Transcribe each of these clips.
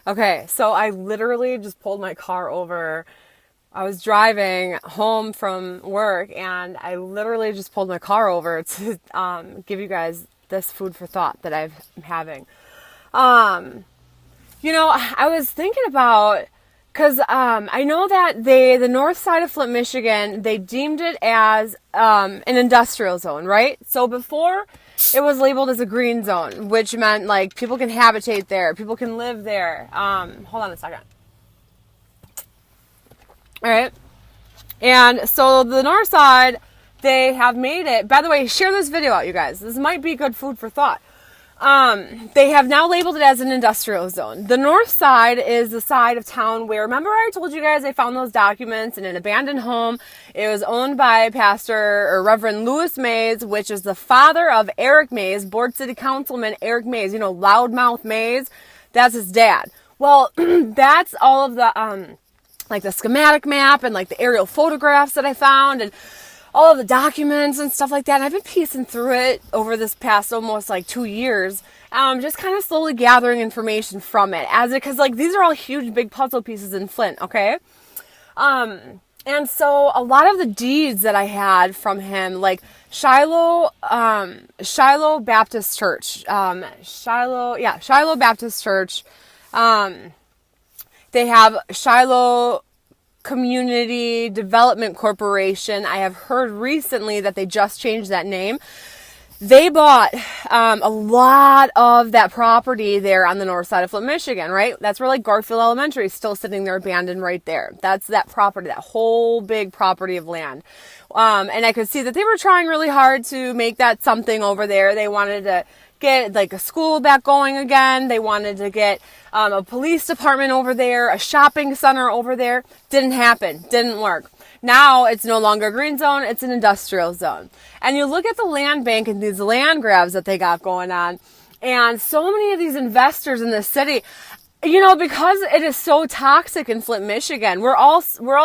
Okay, so I literally just pulled my car over. I was driving home from work and I literally just pulled my car over to give you guys this food for thought that I'm having. Um, I was thinking about, because I know that the north side of Flint, Michigan, they deemed it as an industrial zone, right? So before it was labeled as a green zone, which meant like people can habitate there, people can live there. Hold on a second. All right. And so the north side, they have made it. By the way, share this video out, you guys. This might be good food for thought. They have now labeled it as an industrial zone. The north side is the side of town where, remember I told you guys I found those documents in an abandoned home. It was owned by Pastor or Reverend Lewis Mays, which is the father of Eric Mays, board city councilman Eric Mays, loudmouth Mays. That's his dad. Well, that's all of the, like the schematic map and like the aerial photographs that I found and all of the documents and stuff like that. And I've been piecing through it over this past almost like 2 years, just kind of slowly gathering information from it because like these are all huge, big puzzle pieces in Flint. Okay. And so a lot of the deeds that I had from him, like Shiloh Baptist Church, Shiloh Baptist Church. They have Shiloh Community Development Corporation. I have heard recently that they just changed that name. They bought a lot of that property there on the north side of Flint, Michigan, right? That's where like Garfield Elementary is still sitting there abandoned right there. That's that property, that whole big property of land. And I could see that they were trying really hard to make that something over there. They wanted to get like a school back going again. They wanted to get a police department over there, a shopping center over there. Didn't happen. Didn't work. Now it's no longer a green zone. It's an industrial zone. And you look at the land bank and these land grabs that they got going on. And so many of these investors in the city, because it is so toxic in Flint, Michigan, we're all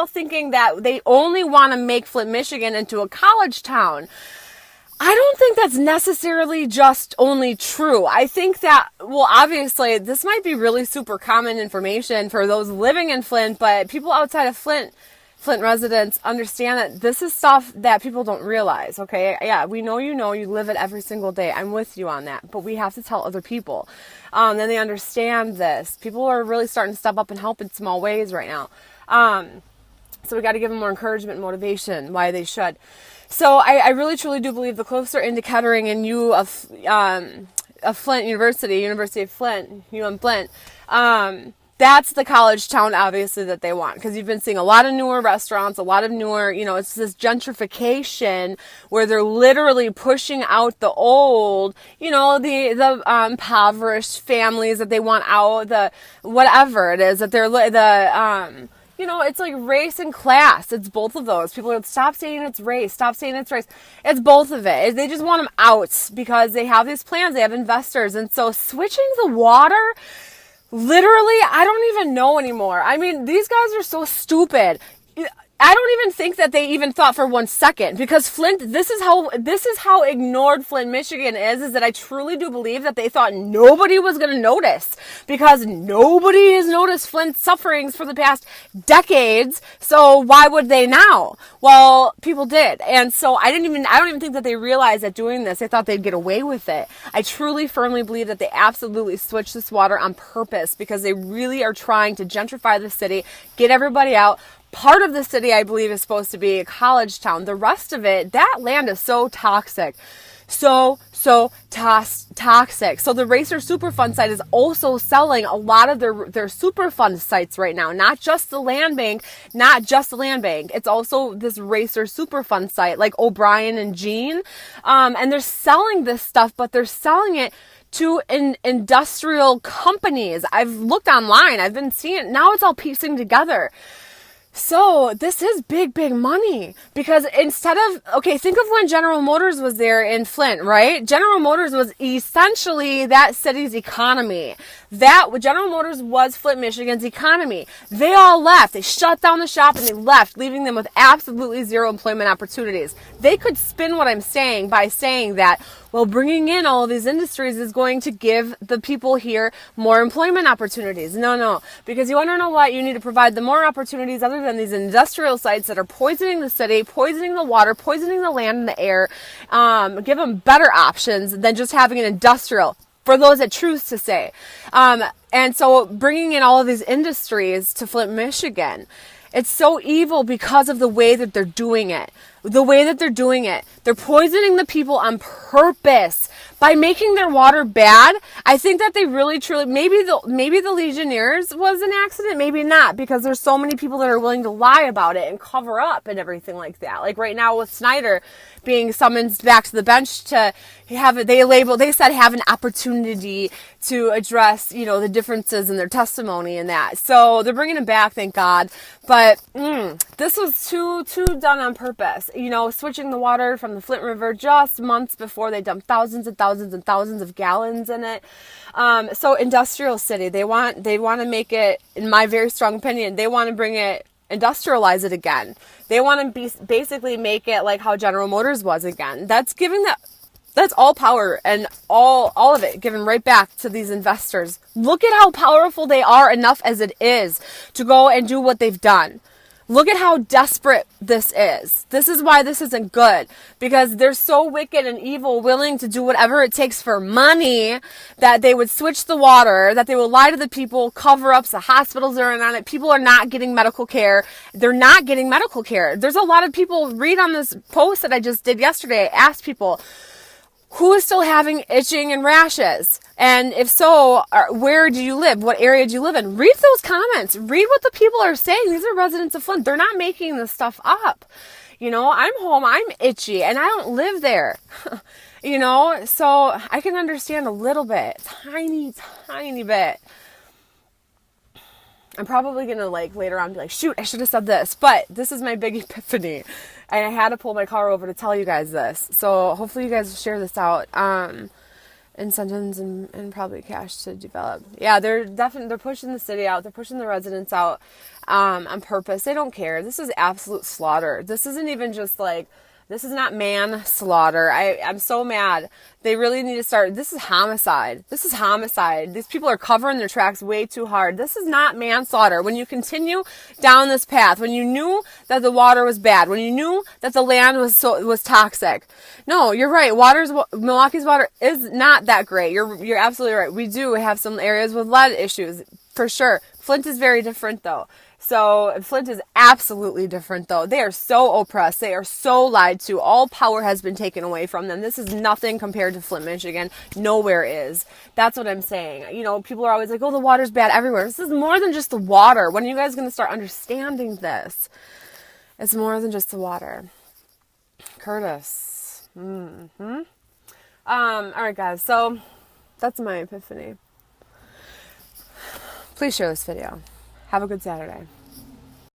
thinking that they only want to make Flint, Michigan into a college town. I don't think that's necessarily just only true. I think that, well, obviously, this might be really super common information for those living in Flint, but people outside of Flint residents understand that this is stuff that people don't realize, okay? Yeah, we know you live it every single day. I'm with you on that, but we have to tell other people. Then they understand this. People are really starting to step up and help in small ways right now. So we got to give them more encouragement and motivation, why they should. So I really truly do believe the closer into Kettering and Flint University of Flint, Flint, that's the college town, obviously, that they want. Because you've been seeing a lot of newer restaurants, a lot of newer, it's this gentrification where they're literally pushing out the old, the impoverished families that they want out, the whatever it is that they're, it's like race and class. It's both of those. People are, stop saying it's race. Stop saying it's race. It's both of it. They just want them out because they have these plans. They have investors. And so switching the water, literally, I don't even know anymore. I mean, these guys are so stupid. I don't even think that they even thought for 1 second because Flint, this is how ignored Flint, Michigan is that I truly do believe that they thought nobody was going to notice because nobody has noticed Flint's sufferings for the past decades. So why would they now? Well, people did. And so I don't even think that they realized that doing this, they thought they'd get away with it. I truly firmly believe that they absolutely switched this water on purpose because they really are trying to gentrify the city, get everybody out. Part of the city, I believe, is supposed to be a college town. The rest of it, that land is so toxic. So toxic. So the Racer Superfund site is also selling a lot of their Superfund sites right now. Not just the land bank. It's also this Racer Superfund site like O'Brien and Jean. And they're selling this stuff, but they're selling it to industrial companies. I've looked online. I've been seeing it. Now it's all piecing together. So this is big, big money because instead of, think of when General Motors was there in Flint, right? General Motors was essentially that city's economy. General Motors was Flint, Michigan's economy. They all left. They shut down the shop and they left, leaving them with absolutely zero employment opportunities. They could spin what I'm saying by saying that Well, bringing in all of these industries is going to give the people here more employment opportunities. No, because you want to know what? You need to provide them more opportunities other than these industrial sites that are poisoning the city, poisoning the water, poisoning the land and the air. Give them better options than just having an industrial, for those that choose to say. And so bringing in all of these industries to Flint, Michigan, it's so evil because of the way that they're doing it. The way that they're doing it. They're poisoning the people on purpose by making their water bad. I think that they really truly, maybe the Legionnaires was an accident, maybe not, because there's so many people that are willing to lie about it and cover up and everything like that. Like right now with Snyder being summoned back to the bench to have they said have an opportunity to address, the differences in their testimony and that. So they're bringing him back, thank God. But this was too done on purpose. Switching the water from the Flint River just months before they dumped thousands and thousands and thousands of gallons in it. So industrial city, they want to make it, in my very strong opinion, they want to bring it, industrialize it again. They want to basically make it like how General Motors was again. That's all power and all of it given right back to these investors. Look at how powerful they are enough as it is to go and do what they've done. Look at how desperate this is. This is why this isn't good, because they're so wicked and evil, willing to do whatever it takes for money, that they would switch the water, that they will lie to the people, cover ups, the hospitals are in on it. People are not getting medical care. They're not getting medical care. There's a lot of people, read on this post that I just did yesterday, I asked people, who is still having itching and rashes? And if so, where do you live? What area do you live in? Read those comments. Read what the people are saying. These are residents of Flint. They're not making this stuff up. I'm home. I'm itchy and I don't live there. So I can understand a little bit, tiny bit. I'm probably going to later on be like, shoot, I should have said this, but this is my big epiphany. And I had to pull my car over to tell you guys this. So hopefully you guys share this out, in sentence and probably cash to develop. Yeah, they're pushing the city out. They're pushing the residents out, on purpose. They don't care. This is absolute slaughter. This isn't even just this is not manslaughter. I'm so mad. They really need to start. This is homicide. These people are covering their tracks way too hard. This is not manslaughter. When you continue down this path, when you knew that the water was bad, when you knew that the land was toxic. No, you're right. Milwaukee's water is not that great. You're absolutely right. We do have some areas with lead issues, for sure. Flint is very different though. So Flint is absolutely different though. They are so oppressed. They are so lied to. All power has been taken away from them. This is nothing compared to Flint, Michigan. Nowhere is. That's what I'm saying. People are always like, oh, the water's bad everywhere. This is more than just the water. When are you guys going to start understanding this? It's more than just the water. Curtis. All right, guys. So that's my epiphany. Please share this video. Have a good Saturday.